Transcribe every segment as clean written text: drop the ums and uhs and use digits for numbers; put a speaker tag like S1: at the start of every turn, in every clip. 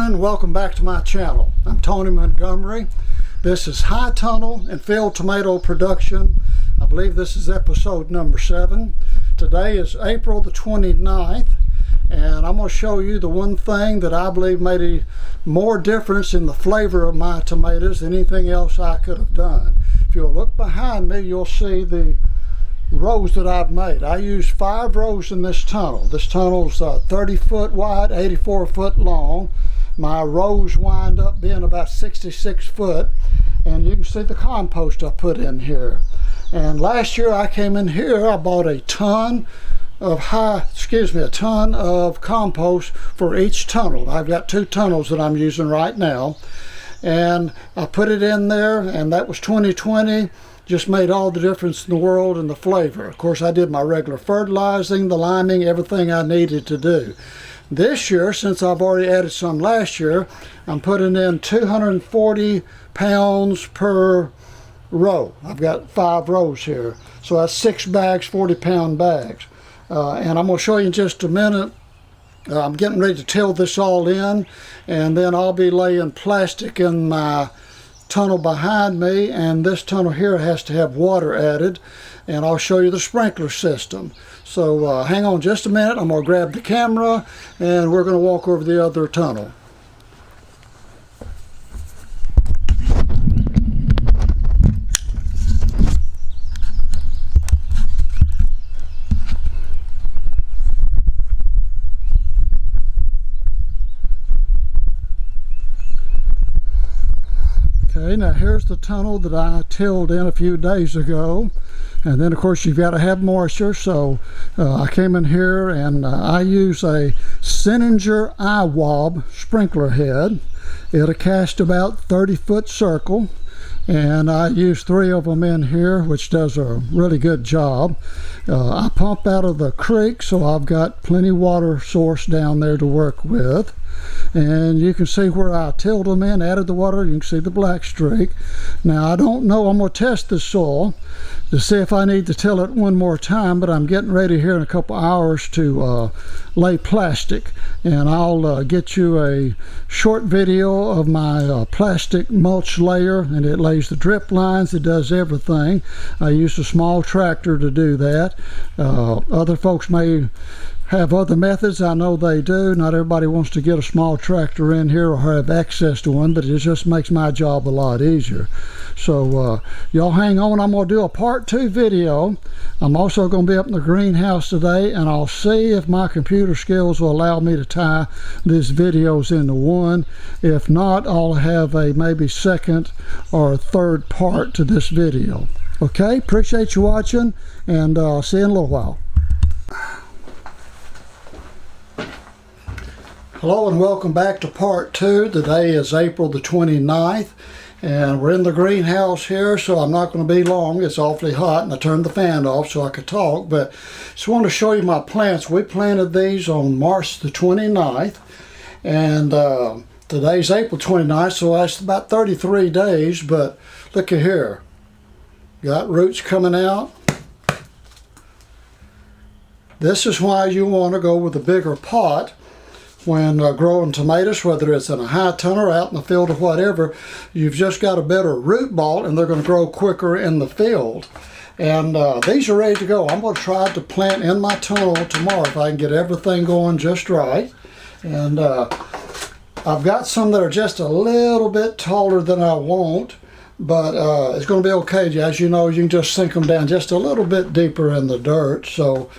S1: everyone, welcome back to my channel. I'm Tony Montgomery. This is High Tunnel and Field Tomato Production. I believe this is episode number 7. Today is April the 29th, and I'm going to show you the one thing that I believe made a more difference in the flavor of my tomatoes than anything else I could have done. If you'll look behind me, you'll see the rows that I've made. I used 5 rows in this tunnel. This tunnel's 30 foot wide, 84 foot long. My rows wind up being about 66 foot, and you can see the compost I put in here. And last year I came in here, I bought a ton of compost for each tunnel. I've got 2 tunnels that I'm using right now, and I put it in there, and that was 2020. Just made all the difference in the world in the flavor. Of course, I did my regular fertilizing, the liming, everything I needed to do. This year, since I've already added some last year, I'm putting in 240 pounds per row. I've got 5 rows here. So that's 6 bags, 40-pound bags. And I'm going to show you in just a minute. I'm getting ready to till this all in, and then I'll be laying plastic in my tunnel behind me, and this tunnel here has to have water added, and I'll show you the sprinkler system. So hang on just a minute. I'm going to grab the camera and we're going to walk over the other tunnel. Okay, now here's the tunnel that I tilled in a few days ago, and then of course you've got to have moisture, so I came in here and I use a Sininger iWob sprinkler head. It'll cast about 30-foot circle, and I use 3 of them in here, which does a really good job. I pump out of the creek, so I've got plenty water source down there to work with. And you can see where I tilled them in, added the water. You can see the black streak. Now I don't know, I'm going to test the soil to see if I need to till it one more time, but I'm getting ready here in a couple hours to lay plastic, and I'll get you a short video of my plastic mulch layer, and it lays the drip lines, it does everything. I use a small tractor to do that. Other folks may have other methods. I know they do. Not everybody wants to get a small tractor in here or have access to one, but it just makes my job a lot easier. So y'all hang on. I'm going to do a part 2 video. I'm also going to be up in the greenhouse today, and I'll see if my computer skills will allow me to tie these videos into one. If not, I'll have a maybe second or third part to this video. Okay, appreciate you watching, and I'll see you in a little while. Hello and welcome back to part 2. Today is April the 29th, and we're in the greenhouse here, so I'm not going to be long. It's awfully hot, and I turned the fan off so I could talk, but just want to show you my plants. We planted these on March the 29th, and today's April 29th, so that's about 33 days, but look at here. Got roots coming out. This is why you want to go with a bigger pot when growing tomatoes, whether it's in a high tunnel or out in the field or whatever. You've just got a better root ball, and they're going to grow quicker in the field. And these are ready to go. I'm going to try to plant in my tunnel tomorrow if I can get everything going just right. And I've got some that are just a little bit taller than I want, but it's going to be okay. As you know, you can just sink them down just a little bit deeper in the dirt. So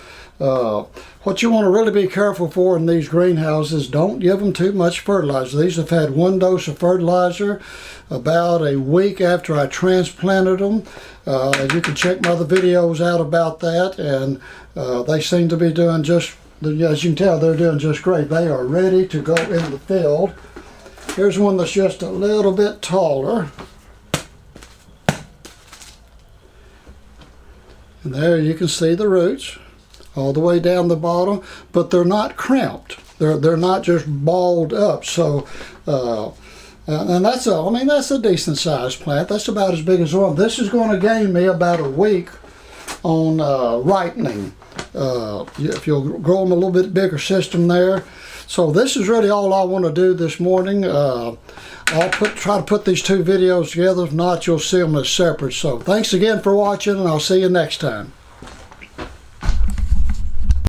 S1: what you want to really be careful for in these greenhouses, don't give them too much fertilizer. These have had 1 dose of fertilizer about a week after I transplanted them. You can check my other videos out about that, and they seem to be doing just, as you can tell, they're doing just great. They are ready to go in the field. Here's one that's just a little bit taller. And there you can see the roots all the way down the bottom, but they're not cramped. They're not just balled up. So, and that's a decent sized plant. That's about as big as one. This is going to gain me about a week on ripening. if you'll grow them a little bit bigger system there. So this is really all I want to do this morning. I'll try to put these two videos together. If not, you'll see them as separate. So thanks again for watching, and I'll see you next time.